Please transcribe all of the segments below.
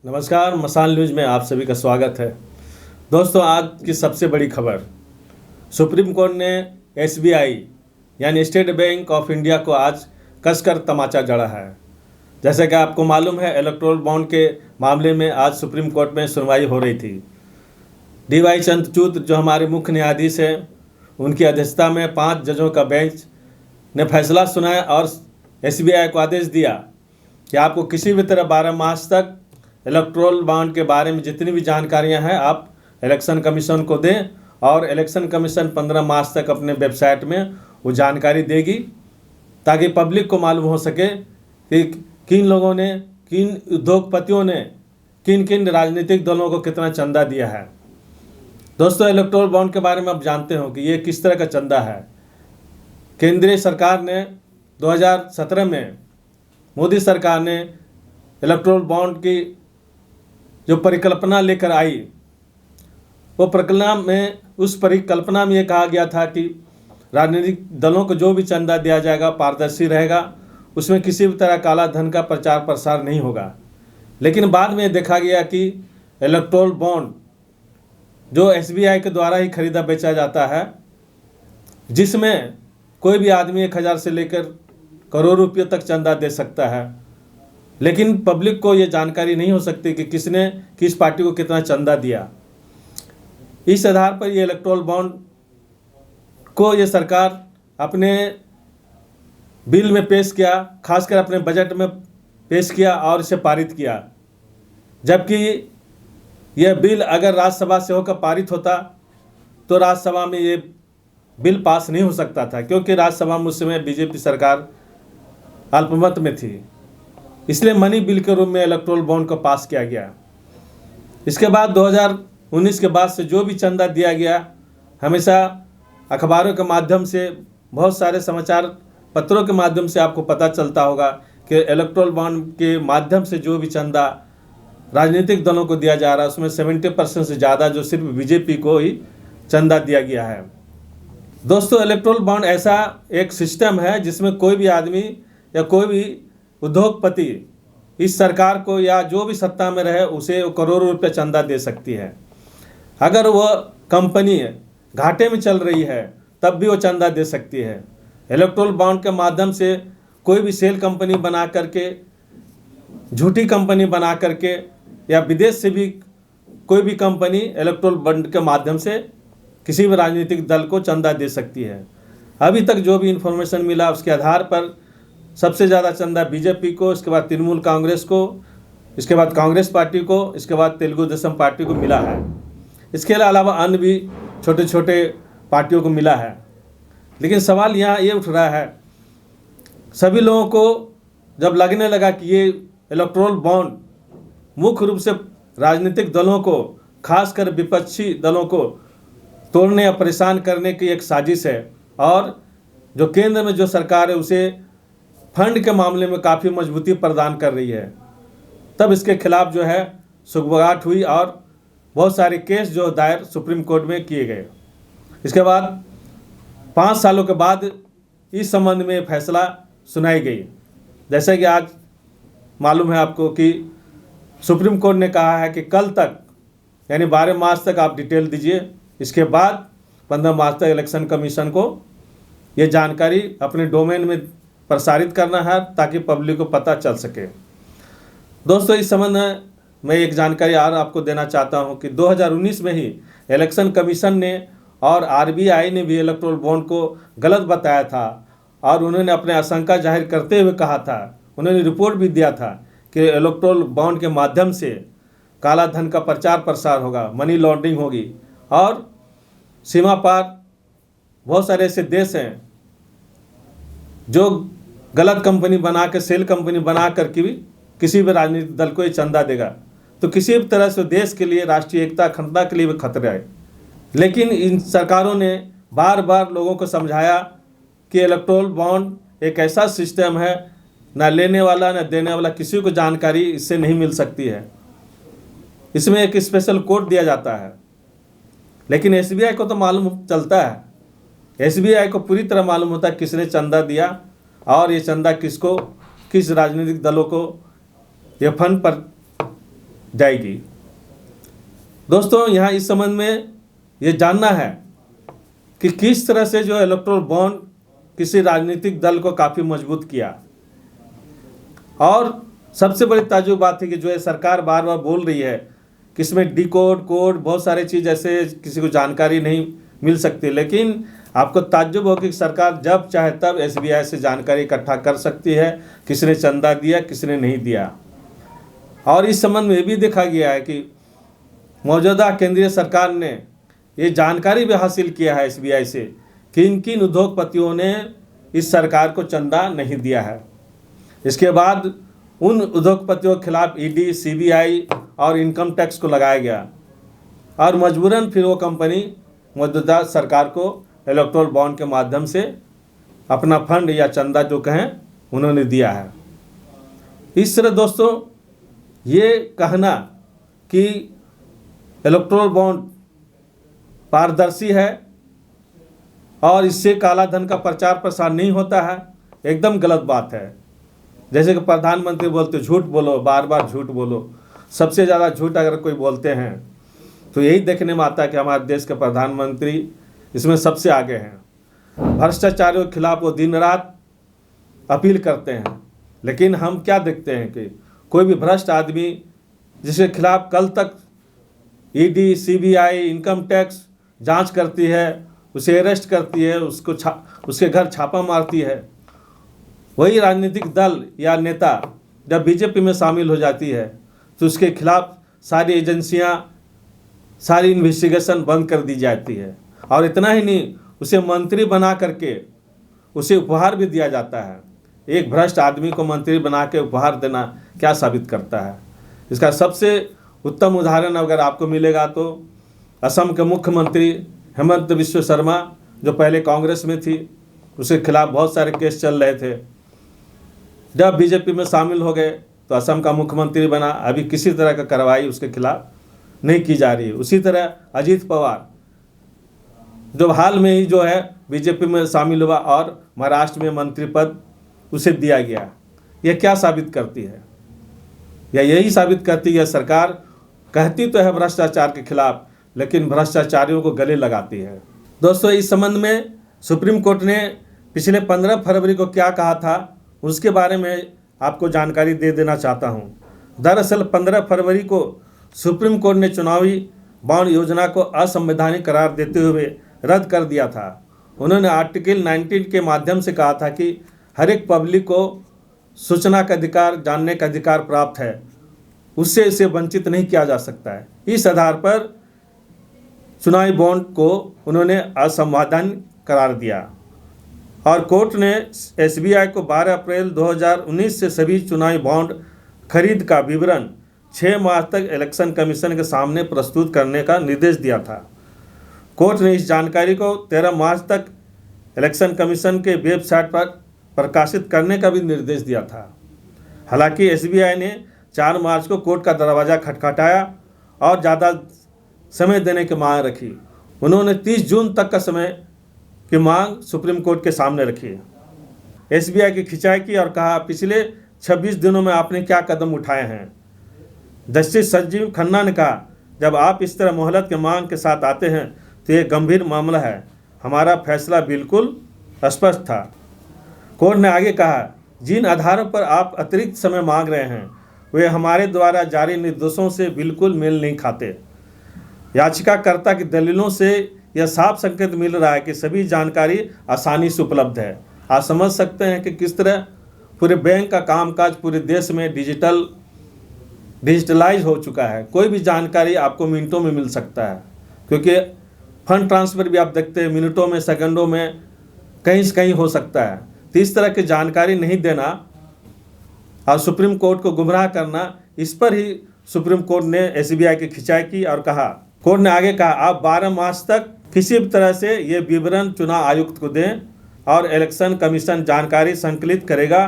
नमस्कार, मसाल न्यूज़ में आप सभी का स्वागत है। दोस्तों, आज की सबसे बड़ी खबर, सुप्रीम कोर्ट ने एसबीआई यानी स्टेट बैंक ऑफ इंडिया को आज कसकर तमाचा जड़ा है। जैसे कि आपको मालूम है, इलेक्टोरल बॉन्ड के मामले में आज सुप्रीम कोर्ट में सुनवाई हो रही थी। DY चंद्रचूड़ जो हमारे मुख्य न्यायाधीश हैं, उनकी अध्यक्षता में 5 जजों का बेंच ने फैसला सुनाया और एसबीआई को आदेश दिया कि आपको किसी भी तरह 12 मार्च तक इलेक्टोरल बॉन्ड के बारे में जितनी भी जानकारियां हैं आप इलेक्शन कमीशन को दें, और इलेक्शन कमीशन 15 मार्च तक अपने वेबसाइट में वो जानकारी देगी ताकि पब्लिक को मालूम हो सके कि किन लोगों ने, किन उद्योगपतियों ने, किन किन राजनीतिक दलों को कितना चंदा दिया है। दोस्तों, इलेक्टोरल बॉन्ड के बारे में आप जानते हो कि ये किस तरह का चंदा है। केंद्रीय सरकार ने 2017 में, मोदी सरकार ने इलेक्टोरल बॉन्ड की जो परिकल्पना लेकर आई, वो उस परिकल्पना में ये कहा गया था कि राजनीतिक दलों को जो भी चंदा दिया जाएगा पारदर्शी रहेगा, उसमें किसी भी तरह काला धन का प्रचार प्रसार नहीं होगा। लेकिन बाद में देखा गया कि इलेक्टोरल बॉन्ड जो एसबीआई के द्वारा ही खरीदा बेचा जाता है, जिसमें कोई भी आदमी 1000 से लेकर करोड़ रुपये तक चंदा दे सकता है, लेकिन पब्लिक को ये जानकारी नहीं हो सकती कि किसने किस पार्टी को कितना चंदा दिया। इस आधार पर ये इलेक्टोरल बॉन्ड को ये सरकार अपने बिल में पेश किया, खासकर अपने बजट में पेश किया और इसे पारित किया। जबकि यह बिल अगर राज्यसभा से होकर पारित होता तो राज्यसभा में ये बिल पास नहीं हो सकता था, क्योंकि राज्यसभा में उस समय बीजेपी सरकार अल्पमत में थी। इसलिए मनी बिल के रूप में इलेक्टोरल बॉन्ड को पास किया गया। इसके बाद 2019 के बाद से जो भी चंदा दिया गया, हमेशा अखबारों के माध्यम से, बहुत सारे समाचार पत्रों के माध्यम से आपको पता चलता होगा कि इलेक्टोरल बॉन्ड के माध्यम से जो भी चंदा राजनीतिक दलों को दिया जा रहा है, उसमें 70% से ज़्यादा जो सिर्फ बीजेपी को ही चंदा दिया गया है। दोस्तों, इलेक्टोरल बॉन्ड ऐसा एक सिस्टम है जिसमें कोई भी आदमी या कोई भी उद्योगपति इस सरकार को या जो भी सत्ता में रहे उसे करोड़ों रुपये चंदा दे सकती है। अगर वह कंपनी घाटे में चल रही है तब भी वो चंदा दे सकती है। इलेक्टोरल बॉन्ड के माध्यम से कोई भी सेल कंपनी बना करके, झूठी कंपनी बना करके, या विदेश से भी कोई भी कंपनी इलेक्टोरल बॉन्ड के माध्यम से किसी भी राजनीतिक दल को चंदा दे सकती है। अभी तक जो भी इंफॉर्मेशन मिला उसके आधार पर सबसे ज़्यादा चंदा बीजेपी को, इसके बाद तृणमूल कांग्रेस को, इसके बाद कांग्रेस पार्टी को, इसके बाद तेलुगु देशम पार्टी को मिला है। इसके अलावा अन्य भी छोटे छोटे पार्टियों को मिला है। लेकिन सवाल यहाँ ये उठ रहा है, सभी लोगों को जब लगने लगा कि ये इलेक्टोरल बॉन्ड मुख्य रूप से राजनीतिक दलों को, खासकर विपक्षी दलों को तोड़ने या परेशान करने की एक साजिश है, और जो केंद्र में जो सरकार है उसे फंड के मामले में काफ़ी मजबूती प्रदान कर रही है, तब इसके खिलाफ जो है सुगबुगाहट हुई और बहुत सारे केस जो दायर सुप्रीम कोर्ट में किए गए। इसके बाद 5 सालों के बाद इस संबंध में फैसला सुनाई गई। जैसे कि आज मालूम है आपको कि सुप्रीम कोर्ट ने कहा है कि कल तक, यानी 12 मार्च तक आप डिटेल दीजिए। इसके बाद 15 मार्च तक इलेक्शन कमीशन को ये जानकारी अपने डोमेन में प्रसारित करना है ताकि पब्लिक को पता चल सके। दोस्तों, इस संबंध में मैं एक जानकारी और आपको देना चाहता हूं कि 2019 में ही इलेक्शन कमीशन ने और आरबीआई ने भी इलेक्टोरल बॉन्ड को गलत बताया था, और उन्होंने अपने आशंका जाहिर करते हुए कहा था, उन्होंने रिपोर्ट भी दिया था कि इलेक्टोरल बॉन्ड के माध्यम से काला धन का प्रचार प्रसार होगा, मनी लॉन्ड्रिंग होगी, और सीमा पार बहुत सारे ऐसे देश हैं जो गलत कंपनी बना के, सेल कंपनी बना कर के भी किसी भी राजनीतिक दल को ये चंदा देगा, तो किसी भी तरह से देश के लिए, राष्ट्रीय एकता अखंडता के लिए भी खतरा है। लेकिन इन सरकारों ने बार बार लोगों को समझाया कि इलेक्टोरल बॉन्ड एक ऐसा सिस्टम है, ना लेने वाला ना देने वाला किसी को जानकारी इससे नहीं मिल सकती है। इसमें एक स्पेशल कोड दिया जाता है, लेकिन एसबीआई को तो मालूम चलता है, एसबीआई को पूरी तरह मालूम होता है किसने चंदा दिया और ये चंदा किसको, किस राजनीतिक दलों को ये फंड पर जाएगी। दोस्तों, यहाँ इस संबंध में ये जानना है कि किस तरह से जो इलेक्टोरल बॉन्ड किसी राजनीतिक दल को काफ़ी मजबूत किया। और सबसे बड़ी ताज्जुब बात है कि जो है सरकार बार बार बोल रही है कि इसमें डिकोड कोड बहुत सारे चीज़ ऐसे किसी को जानकारी नहीं मिल सकती, लेकिन आपको ताज्जुब हो कि सरकार जब चाहे तब एसबीआई से जानकारी इकट्ठा कर सकती है, किसने चंदा दिया किसने नहीं दिया। और इस संबंध में भी देखा गया है कि मौजूदा केंद्रीय सरकार ने ये जानकारी भी हासिल किया है एसबीआई से किन किन उद्योगपतियों ने इस सरकार को चंदा नहीं दिया है। इसके बाद उन उद्योगपतियों के खिलाफ ईडी, सीबीआई और इनकम टैक्स को लगाया गया और मजबूरन फिर वो कंपनी मौजूदा सरकार को इलेक्टोरल बॉन्ड के माध्यम से अपना फंड या चंदा जो कहें उन्होंने दिया है। इस तरह दोस्तों, ये कहना कि इलेक्टोरल बॉन्ड पारदर्शी है और इससे काला धन का प्रचार प्रसार नहीं होता है, एकदम गलत बात है। जैसे कि प्रधानमंत्री बोलते झूठ बोलो, बार बार झूठ बोलो। सबसे ज़्यादा झूठ अगर कोई बोलते हैं तो यही देखने में आता है कि हमारे देश के प्रधानमंत्री इसमें सबसे आगे हैं। भ्रष्टाचारियों के खिलाफ वो दिन रात अपील करते हैं, लेकिन हम क्या देखते हैं कि कोई भी भ्रष्ट आदमी जिसके खिलाफ कल तक ईडी, सीबीआई, इनकम टैक्स जांच करती है, उसे अरेस्ट करती है, उसके घर छापा मारती है, वही राजनीतिक दल या नेता जब बीजेपी में शामिल हो जाती है तो उसके खिलाफ सारी एजेंसियां, सारी इन्वेस्टिगेशन बंद कर दी जाती है। और इतना ही नहीं, उसे मंत्री बना करके उसे उपहार भी दिया जाता है। एक भ्रष्ट आदमी को मंत्री बना के उपहार देना क्या साबित करता है? इसका सबसे उत्तम उदाहरण अगर आपको मिलेगा तो असम के मुख्यमंत्री हेमंत बिस्वा शर्मा, जो पहले कांग्रेस में थी, उसके खिलाफ बहुत सारे केस चल रहे थे। जब बीजेपी में शामिल हो गए तो असम का मुख्यमंत्री बना, अभी किसी तरह का कार्रवाई उसके खिलाफ नहीं की जा रही है। उसी तरह अजीत पवार जो हाल में ही जो है बीजेपी में शामिल हुआ और महाराष्ट्र में मंत्री पद उसे दिया गया, यह क्या साबित करती है? या यही साबित करती है सरकार कहती तो है भ्रष्टाचार के खिलाफ, लेकिन भ्रष्टाचारियों को गले लगाती है। दोस्तों, इस संबंध में सुप्रीम कोर्ट ने पिछले 15 फरवरी को क्या कहा था उसके बारे में आपको जानकारी दे देना चाहता हूं। दरअसल 15 फरवरी को सुप्रीम कोर्ट ने चुनावी बॉन्ड योजना को असंवैधानिक करार देते हुए रद्द कर दिया था। उन्होंने आर्टिकल 19 के माध्यम से कहा था कि हर एक पब्लिक को सूचना का अधिकार, जानने का अधिकार प्राप्त है, उससे इसे वंचित नहीं किया जा सकता है। इस आधार पर चुनावी बॉन्ड को उन्होंने असंवैधानिक करार दिया और कोर्ट ने एसबीआई को 12 अप्रैल 2019 से सभी चुनावी बॉन्ड खरीद का विवरण 6 मार्च तक इलेक्शन कमीशन के सामने प्रस्तुत करने का निर्देश दिया था। कोर्ट ने इस जानकारी को 13 मार्च तक इलेक्शन कमीशन के वेबसाइट पर प्रकाशित करने का भी निर्देश दिया था। हालांकि एसबीआई ने 4 मार्च को कोर्ट का दरवाज़ा खटखटाया और ज़्यादा समय देने की मांग रखी। उन्होंने 30 जून तक का समय की मांग सुप्रीम कोर्ट के सामने रखी। एसबीआई की खिंचाई की और कहा, पिछले 26 दिनों में आपने क्या कदम उठाए हैं? जस्टिस संजीव खन्ना ने कहा, जब आप इस तरह मोहलत के मांग के साथ आते हैं तो ये गंभीर मामला है। हमारा फैसला बिल्कुल स्पष्ट था। कोर्ट ने आगे कहा, जिन आधारों पर आप अतिरिक्त समय मांग रहे हैं वे हमारे द्वारा जारी निर्देशों से बिल्कुल मेल नहीं खाते। याचिकाकर्ता की दलीलों से यह साफ संकेत मिल रहा है कि सभी जानकारी आसानी से उपलब्ध है। आप समझ सकते हैं कि किस तरह पूरे बैंक का कामकाज पूरे देश में डिजिटलाइज हो चुका है। कोई भी जानकारी आपको मिनटों में मिल सकता है, क्योंकि फंड ट्रांसफ़र भी आप देखते हैं मिनटों में, सेकंडों में कहीं से कहीं हो सकता है। तो इस तरह की जानकारी नहीं देना और सुप्रीम कोर्ट को गुमराह करना, इस पर ही सुप्रीम कोर्ट ने एसबीआई की खिंचाई की और कहा, कोर्ट ने आगे कहा, आप 12 मार्च तक किसी भी तरह से ये विवरण चुनाव आयुक्त को दें और इलेक्शन कमीशन जानकारी संकलित करेगा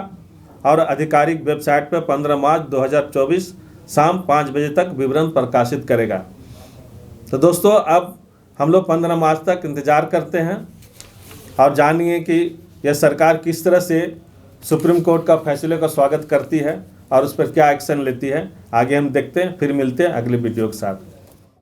और आधिकारिक वेबसाइट पर 15 मार्च 2024 शाम 5 बजे तक विवरण प्रकाशित करेगा। तो दोस्तों, अब हम लोग 15 मार्च तक इंतज़ार करते हैं और जानिए कि यह सरकार किस तरह से सुप्रीम कोर्ट का फैसले का स्वागत करती है और उस पर क्या एक्शन लेती है आगे हम देखते हैं। फिर मिलते हैं अगले वीडियो के साथ।